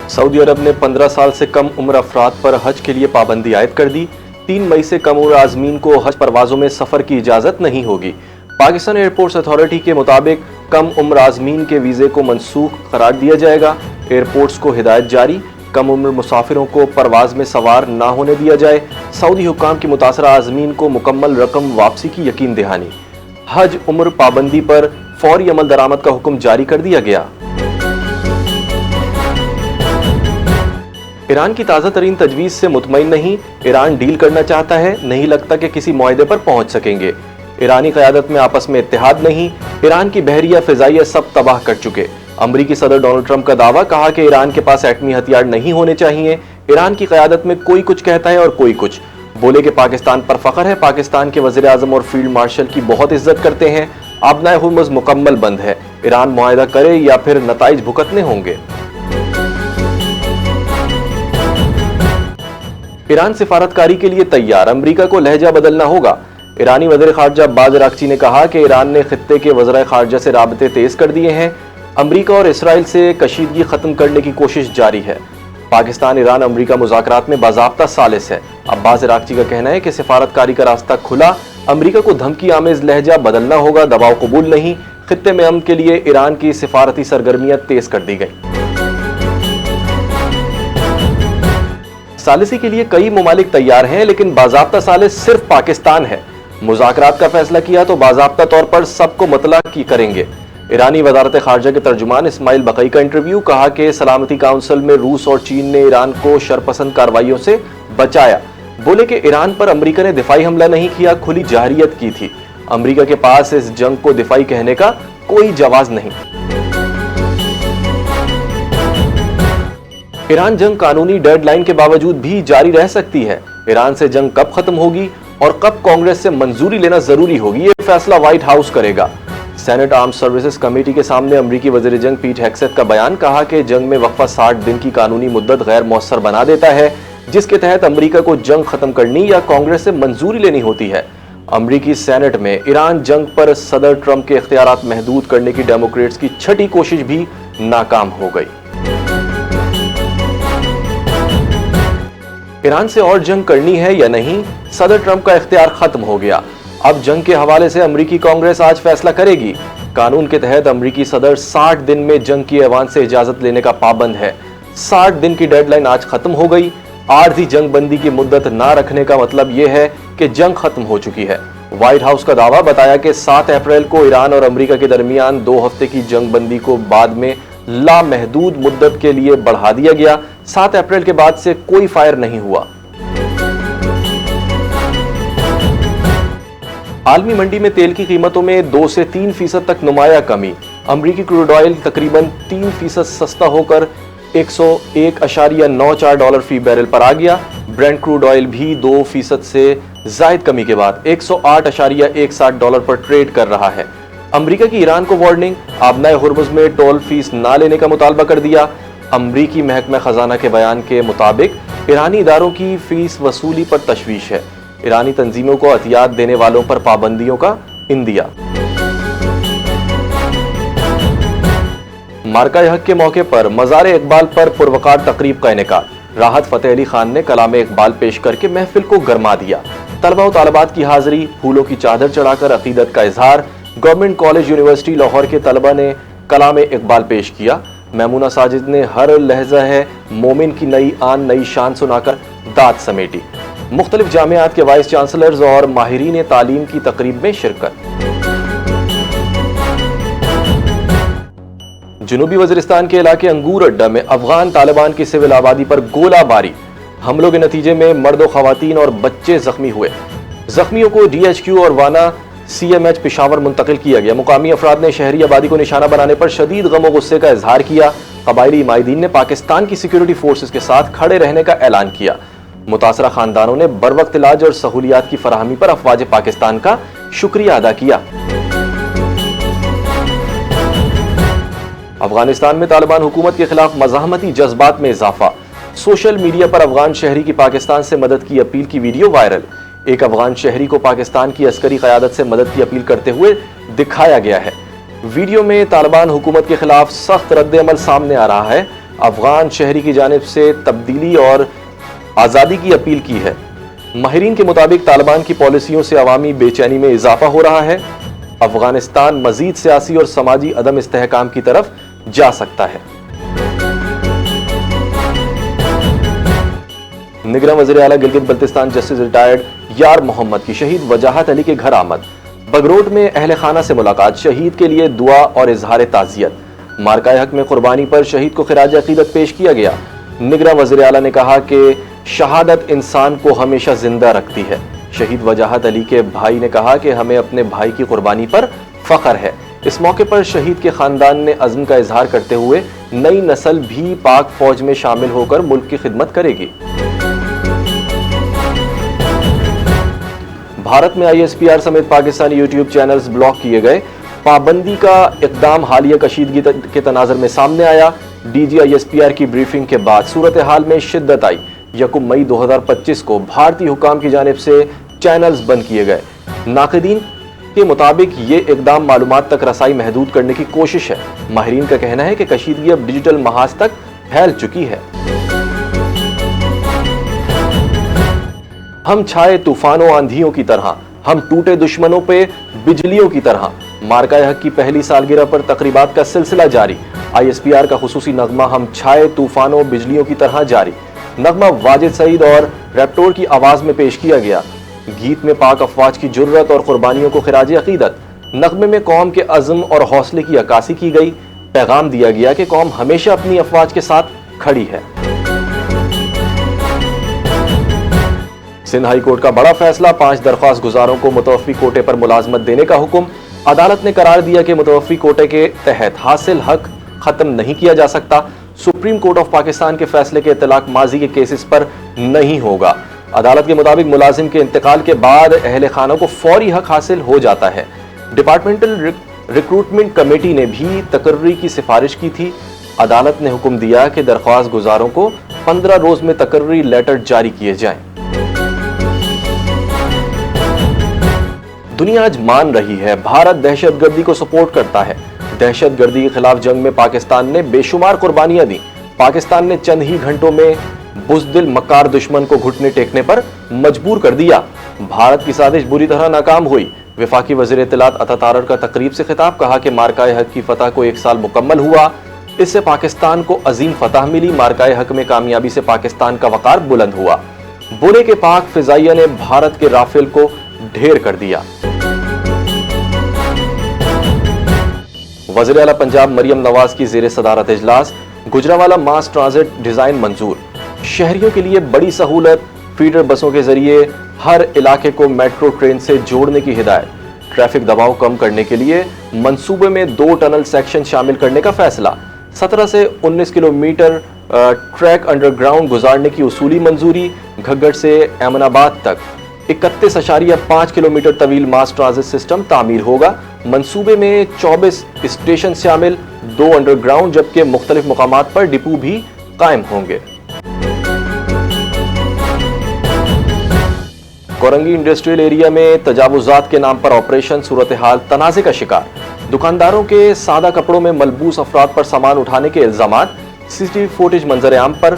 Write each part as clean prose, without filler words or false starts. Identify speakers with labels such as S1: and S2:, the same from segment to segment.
S1: Saudi अरब ने 15 साल से कम उम्र अफराद पर हज के लिए पाबंदी आयद कर दी। 3 मई से कम उम्र आज़मीन को हज परवाजों में सफर की इजाजत नहीं होगी। पाकिस्तान एयरपोर्ट्स अथॉरिटी के मुताबिक कम उम्र आज़मीन के वीजे को मनसूख करार दिया जाएगा। एयरपोर्ट्स को हिदायत जारी, कम उम्र मुसाफिरों को परवाज में सवार ना होने दिया जाए। सऊदी हुक्काम की मुतासरा आज़मीन को मुकम्मल रकम वापसी की यकीन दहानी। हज उम्र पाबंदी पर फौरी अमल दरामद का हुक्म जारी कर दिया गया। ईरान की ताज़ा तरीन तजवीज़ से मुतमईन नहीं, ईरान डील करना चाहता है, नहीं लगता कि किसी मुआहदे पर पहुंच सकेंगे। ईरानी क़यादत में आपस में इत्तेहाद नहीं, ईरान की बहरिया फ़िज़ाइया सब तबाह कर चुके। अमरीकी सदर डोनाल्ड ट्रंप का दावा, कहा कि ईरान के पास एटमी हथियार नहीं होने चाहिए। ईरान की क़यादत में कोई कुछ कहता है और कोई कुछ। बोले कि पाकिस्तान पर फ़ख्र है, पाकिस्तान के वज़ीर आज़म और फील्ड मार्शल की बहुत इज्जत करते हैं। आबनाए हुर्मुज़ मुकम्मल बंद है, ईरान मुआहदा करे या फिर नताइज भुगतने होंगे। ईरान सिफारतकारी के लिए तैयार, अमरीका को लहजा बदलना होगा। ईरानी वज़ीर ख़ारजा अब्बास अराग़ची ने कहा कि ईरान ने खित्ते के वज़ीर ख़ारजा से राबते तेज़ कर दिए हैं। अमरीका और इसराइल से कशीदगी ख़त्म करने की कोशिश जारी है। पाकिस्तान ईरान अमरीका मुज़ाकरात में बाज़ाब्ता सालिस है। अब्बास अराग़ची का कहना है कि सिफारतकारी का रास्ता खुला, अमरीका को धमकी आमेज़ लहजा बदलना होगा, दबाव कबूल नहीं। खित्ते में अमन के लिए ईरान की सिफारती सरगर्मियाँ तेज़ कर दी गई। सालिसी के लिए कई मुमालिक तैयार हैं, लेकिन बाज़ाब्ता सालिस सिर्फ पाकिस्तान है। मुज़ाकरात का फैसला किया तो बाज़ाब्ता तौर पर सबको मतला की करेंगे। ईरानी वज़ारत ख़ारजा के तर्जुमान इस्माइल बक़ई का इंटरव्यू, कहा कि सलामती काउंसिल में रूस और चीन ने ईरान को शरपसंद कार्रवाइयों से बचाया। बोले कि ईरान पर अमरीका ने दिफाई हमला नहीं किया, खुली जाहरियत की थी। अमरीका के पास इस जंग को दिफाई कहने का कोई जवाब नहीं। ईरान जंग कानूनी डेडलाइन के बावजूद भी जारी रह सकती है। ईरान से जंग कब खत्म होगी और कब कांग्रेस से मंजूरी लेना जरूरी होगी, ये फैसला व्हाइट हाउस करेगा। सेनेट आर्म सर्विसेज कमेटी के सामने अमरीकी वज़ीर जंग पीट हेग्सेथ का बयान, कहा कि जंग में वक्फा 60 दिन की कानूनी मुद्दत गैर मौसर बना देता है, जिसके तहत अमरीका को जंग खत्म करनी या कांग्रेस से मंजूरी लेनी होती है। अमरीकी सेनेट में ईरान जंग पर सदर ट्रंप के इख्तियारात महदूद करने की डेमोक्रेट्स की छठी कोशिश भी नाकाम हो गई। ईरान से और जंग करनी है या नहीं, सदर ट्रंप का इख्तियार खत्म हो गया। अब जंग के हवाले से अमरीकी कांग्रेस आज फैसला करेगी। कानून के तहत अमरीकी सदर 60 दिन में जंग की ऐवान से इजाजत लेने का पाबंद है। 60 दिन की डेडलाइन आज खत्म हो गई। आर्जी जंग बंदी की मुद्दत ना रखने का मतलब यह है कि जंग खत्म हो चुकी है। व्हाइट हाउस का दावा बताया कि 7 अप्रैल को ईरान और अमरीका के दरमियान 2 हफ्ते की जंग बंदी को बाद में लामहदूद मुद्दत के लिए बढ़ा दिया गया। 7 अप्रैल के बाद से कोई फायर नहीं हुआ। आलमी मंडी में तेल की कीमतों में 2 से 3% तक नुमाया कमी। अमरीकी क्रूड ऑयल तकरीबन 3% सस्ता होकर $101.94 फी बैरल पर आ गया। ब्रेंट क्रूड ऑयल भी 2% से जायद कमी के बाद $108.61 पर ट्रेड कर रहा है। अमरीका की ईरान को वार्निंग, आबनाए हुर्मुज़ में टोल फीस ना लेने का मुतालबा कर दिया। अमरीकी महकमा खजाना के बयान के मुताबिक ईरानी इदारों की फीस वसूली पर तशवीश है। ईरानी तंजीमों को अतियात देने वालों पर पाबंदियों का इंदिया। मार्का-ए-हक के मौके पर मज़ार-ए इकबाल पर पुरवकार तकरीब का इनेकाद। राहत फ़तेह अली खान ने कलाम इकबाल पेश करके महफिल को गरमा दिया। तलबा व तालिबात की हाजिरी, फूलों की चादर चढ़ाकर अकीदत का इजहार। गवर्नमेंट कॉलेज यूनिवर्सिटी लाहौर के तलबा ने कलाम इकबाल पेश किया। मैमूना साजिद ने हर लहजा है मोमिन की नई आन नई शान सुनाकर दाद समेटी। मुख्तलिफ जामियात के वाइस चांसलर्स और माहिरीन तालीम की तकरीब में शिरकत। जनूबी वज़ीरिस्तान के इलाके अंगूर अड्डा में अफगान तालिबान की सिविल आबादी पर गोलाबारी। हमलों के नतीजे में मर्द, खवातीन और बच्चे जख्मी हुए। जख्मियों को DHQ और वाना CMH पेशावर मुंतकिल किया गया। मुकामी अफराद ने शहरी आबादी को निशाना बनाने पर शदीद गम और गुस्से का इजहार किया। कबायली इमायदीन ने पाकिस्तान की सिक्योरिटी फोर्सेस के साथ खड़े रहने का ऐलान किया। मुतासरा खानदानों ने बरवक्त इलाज और सहूलियात की फराहमी पर अफवाज पाकिस्तान का शुक्रिया अदा किया। अफगानिस्तान में तालिबान हुकूमत के खिलाफ मज़ाहमती जज्बात में इजाफा। सोशल मीडिया पर अफगान शहरी की पाकिस्तान से मदद की अपील की वीडियो वायरल। एक अफगान शहरी को पाकिस्तान की अस्करी क़यादत से मदद की अपील करते हुए दिखाया गया है। वीडियो में तालिबान हुकूमत के खिलाफ सख्त रद्द-ए-अमल सामने आ रहा है। अफगान शहरी की जानिब से तब्दीली और आज़ादी की अपील की है। माहिरीन के मुताबिक तालिबान की पॉलिसियों से अवामी बेचैनी में इजाफा हो रहा है। अफगानिस्तान मजीद सियासी और समाजी अदम इस्तेहकाम की तरफ जा सकता है। निगरान वज़ीर आला गिलगित बल्तिस्तान जस्टिस रिटायर्ड यार मोहम्मद की शहीद वजाहत अली के घर आमद। बगरोड में अहले खाना से मुलाकात, शहीद के लिए दुआ और इजहार ताज़ियत। मार्का हक में कुर्बानी पर शहीद को खिराज अकीदत पेश किया गया। निगरान वज़ीर आला ने कहा कि शहादत इंसान को हमेशा जिंदा रखती है। शहीद वजाहत अली के भाई ने कहा कि हमें अपने भाई की कुर्बानी पर फख्र है। इस मौके पर शहीद के खानदान ने अज़्म का इजहार करते हुए नई नस्ल भी पाक फौज में शामिल होकर मुल्क की खिदमत करेगी। भारत में ISPR समेत पाकिस्तानी यूट्यूब चैनल्स ब्लॉक किए गए। पाबंदी का इकदाम हालिया कशीदगी के तनाजर में सामने आया। DG ISPR की ब्रीफिंग के बाद सूरत हाल में शिद्दत आई। 1 मई 2025 को भारतीय हुकाम की जानिब से चैनल्स बंद किए गए। नाक़िदीन के मुताबिक ये इकदाम मालूमात तक रसाई महदूद करने की कोशिश है। माहिरीन का कहना है कि कशीदगी अब डिजिटल महाज तक फैल चुकी है। हम छाए तूफानों आंधियों की तरह, हम टूटे दुश्मनों पे बिजलियों की तरह। मार्का हक की पहली सालगिरह पर तकरीबात का सिलसिला जारी। ISPR का खुसूसी नगमा हम छाए तूफानों बिजलियों की तरह जारी। नगमा वाजिद सईद और रैप्टोर की आवाज में पेश किया गया। गीत में पाक अफवाज की जुर्रत और कुर्बानियों को खिराज अकीदत। नगमे में कौम के अज़्म और हौसले की अक्कासी की गई। पैगाम दिया गया कि कौम हमेशा अपनी अफवाज के साथ खड़ी है। सिंध हाई कोर्ट का बड़ा फैसला, 5 दरख्वास्त गुजारों को मुतवफ़ी कोटे पर मुलाजमत देने का हुक्म। अदालत ने करार दिया कि मुतवफ़ी कोटे के तहत हासिल हक खत्म नहीं किया जा सकता। सुप्रीम कोर्ट ऑफ पाकिस्तान के फैसले के इतलाक माजी के केसेस पर नहीं होगा। अदालत के मुताबिक मुलाजिम के इंतकाल के बाद अहले खाना को फौरी हक हासिल हो जाता है। डिपार्टमेंटल रिक्रूटमेंट कमेटी ने भी तकर्री की सिफारिश की थी। अदालत ने हुक्म दिया कि दरख्वास्त गुजारों को 15 रोज में तकर्री लेटर जारी किए जाएं। दुनिया आज मान रही है भारत दहशतगर्दी को सपोर्ट करता है। दहशतगर्दी के खिलाफ जंग में पाकिस्तान ने बेशुमार कुर्बानियां दी। पाकिस्तान ने चंद ही घंटों में बुज़दिल मक्कार दुश्मन को घुटने टेकने पर मजबूर कर दिया। भारत की साजिश बुरी तरह नाकाम हुई। वफाकी वज़ीर इत्तलात अता तारर का तकरीब से खिताब, कहा कि मार्काए हक की फतह को 1 साल मुकम्मल हुआ। इससे पाकिस्तान को अजीम फतह मिली। मार्काए हक में कामयाबी से पाकिस्तान का वकार बुलंद हुआ। बोले के पाक फिजाइया ने भारत के राफेल को ढेर कर दिया। वज़ीर आला पंजाब मरियम नवाज की ज़ेरे सदारत इजलास। गुजरावाला मास ट्रांजिट डिजाइन मंजूर। शहरियों के लिए बड़ी सहूलत, फीडर बसों के जरिए हर इलाके को मेट्रो ट्रेन से जोड़ने की हिदायत। ट्रैफिक दबाव कम करने के लिए मंसूबे में 2 टनल सेक्शन शामिल करने का फैसला। 17 से 19 किलोमीटर ट्रैक अंडरग्राउंड गुजारने की उसूली मंजूरी। घग्गर से एमनाबाद तक 31.5 किलोमीटर तवील मास ट्रांजिट सिस्टम तामीर होगा। मंसूबे में 24 स्टेशन शामिल, 2 अंडरग्राउंड, जबकि मुख्तलिफ मुकामात पर डिपो भी कायम होंगे। कोरंगी इंडस्ट्रियल एरिया में तजावुजात के नाम पर ऑपरेशन, सूरत हाल तनाज़े का शिकार। दुकानदारों के सादा कपड़ों में मलबूस अफराद पर सामान उठाने के इल्जामात। CCTV फुटेज मंजर आम पर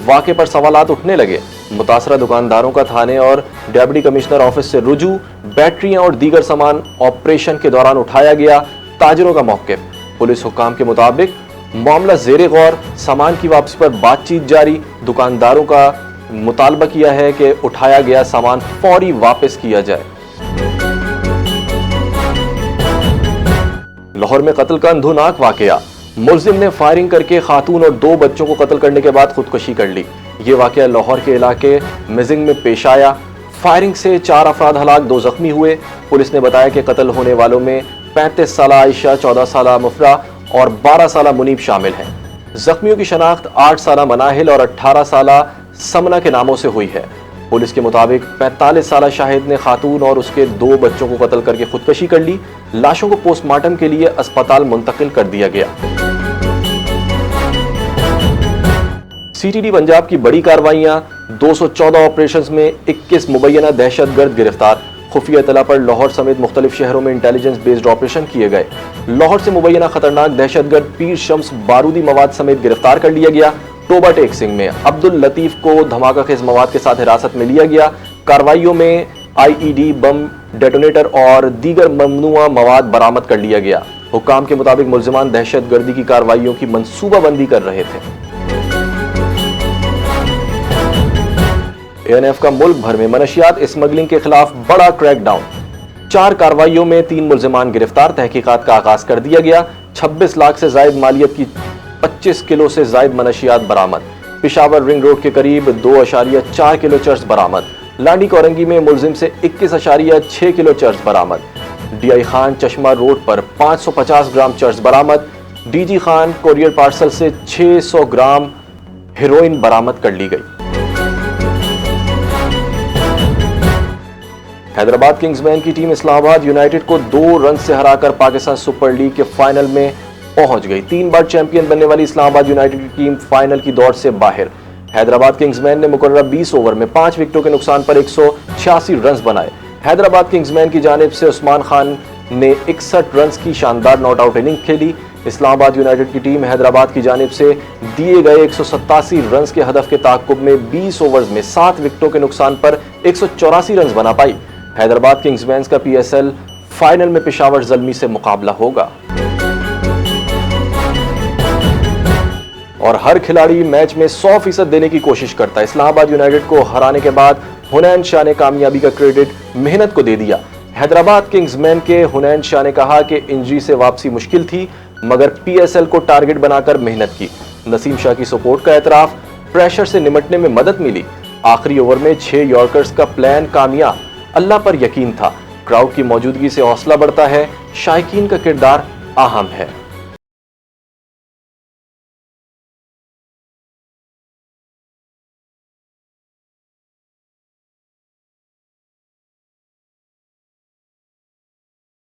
S1: वाक़े पर सवालात उठने लगे। मुतासरा दुकानदारों का थाने और डिप्टी कमिश्नर ऑफिस से रुजू। बैटरियां और दीगर सामान ऑपरेशन के दौरान उठाया गया। ताजरों का मौक़िफ़। पुलिस हुक्काम के मुताबिक मामला ज़ेरे गौर। सामान की वापसी पर बातचीत जारी। दुकानदारों का मुतालबा किया है कि उठाया गया सामान फौरी वापस किया जाए। लाहौर में कत्ल का अंधोनाक वाकया। मुलजिम ने फायरिंग करके खातून और 2 बच्चों को कत्ल करने के बाद खुदकुशी कर ली। ये वाकया लाहौर के इलाके मिजिंग में पेश आया। फायरिंग से 4 अफराद हलाक, 2 जख्मी हुए। पुलिस ने बताया कि कत्ल होने वालों में 35 साल आयशा, 14 साल मुफरा और 12 साल मुनीब शामिल हैं। जख्मियों की शनाख्त 8 साल मनाहिल और 18 साल समना के नामों से हुई है। पुलिस के मुताबिक 45 साल शाहिद ने खातून और उसके 2 बच्चों को कत्ल करके खुदकुशी कर ली। लाशों को पोस्टमार्टम के लिए अस्पताल मुंतकिल कर दिया गया। CTD पंजाब की बड़ी कार्रवाइयां। 214 ऑपरेशंस में 21 मुबैना दहशतगर्द गिरफ्तार। खुफिया इतला पर लाहौर समेत मुख्तलिफ शहरों में इंटेलिजेंस बेस्ड ऑपरेशन किए गए। लाहौर से मुबैना खतरनाक दहशतगर्द पीर शम्स बारूदी मवाद समेत गिरफ्तार कर लिया गया। टोबा टेक सिंह में अब्दुल लतीफ को धमाका खेज मवाद के साथ हिरासत में लिया गया। कार्रवाइयों में आईईडी, बम, डेटोनेटर और दीगर ममनुआ मवाद बरामद कर लिया गया। हुक्काम के मुताबिक मुल्जिमान दहशतगर्दी की कार्रवाइयों की मंसूबाबंदी कर रहे थे। एएनएफ का मुल्क भर में मनशियात स्मगलिंग के खिलाफ बड़ा क्रैकडाउन। 4 कार्रवाइयों में 3 मुल्जिमान गिरफ्तार। तहकीकात का आगाज कर दिया गया। 26 लाख से जायद मालियत की 25 किलो से जायद मनशियात बरामद। पिशावर रिंग रोड के करीब 2.4 किलो चर्स बरामद। लांडी कोरंगी में मुलजिम से 21.6 किलो चर्स बरामद। डीआई खान चश्मा रोड पर 550 ग्राम चर्स बरामद। डीजी खान कोरियर पार्सल से 600 ग्राम हेरोइन बरामद कर ली गई। हैदराबाद किंग्समैन की टीम इस्लामाबाद यूनाइटेड को 2 रन से हराकर पाकिस्तान सुपर लीग के फाइनल में पहुंच गई। 3 बार चैंपियन बनने वाली इस्लामाबाद यूनाइटेड की टीम फाइनल की दौड़ से बाहर। हैदराबाद किंग्समैन ने मुकर्रर 20 ओवर में 5 विकेटों के नुकसान पर 186 रन बनाए। हैदराबाद किंग्समैन की जानिब से उस्मान खान ने 61 रन की शानदार नॉट आउट इनिंग खेली। इस्लामाबाद यूनाइटेड की टीम हैदराबाद की जानिब से दिए गए 187 रन के हदफ के ताक़ुब में 20 ओवर्स में 7 विकेटों के नुकसान पर 184 रन बना पाई। हैदराबाद किंग्समैन का पीएसएल फाइनल में पेशावर ज़ल्मी से मुकाबला होगा। और हर खिलाड़ी मैच में 100% देने की कोशिश करता है। इस्लामाबाद यूनाइटेड को हराने के बाद हुनैन शाह ने कामयाबी का क्रेडिट मेहनत को दे दिया। हैदराबाद किंग्समैन के हुनैन शाह ने कहा कि इंजरी से वापसी मुश्किल थी, मगर पीएसएल को टारगेट बनाकर मेहनत की। नसीम शाह की सपोर्ट का एतराफ, प्रेशर से निपटने में मदद मिली। आखिरी ओवर में 6 यॉर्कर्स का प्लान कामयाब। अल्लाह पर यकीन था। क्राउड की मौजूदगी से हौसला बढ़ता है। शायकीन का किरदार अहम है।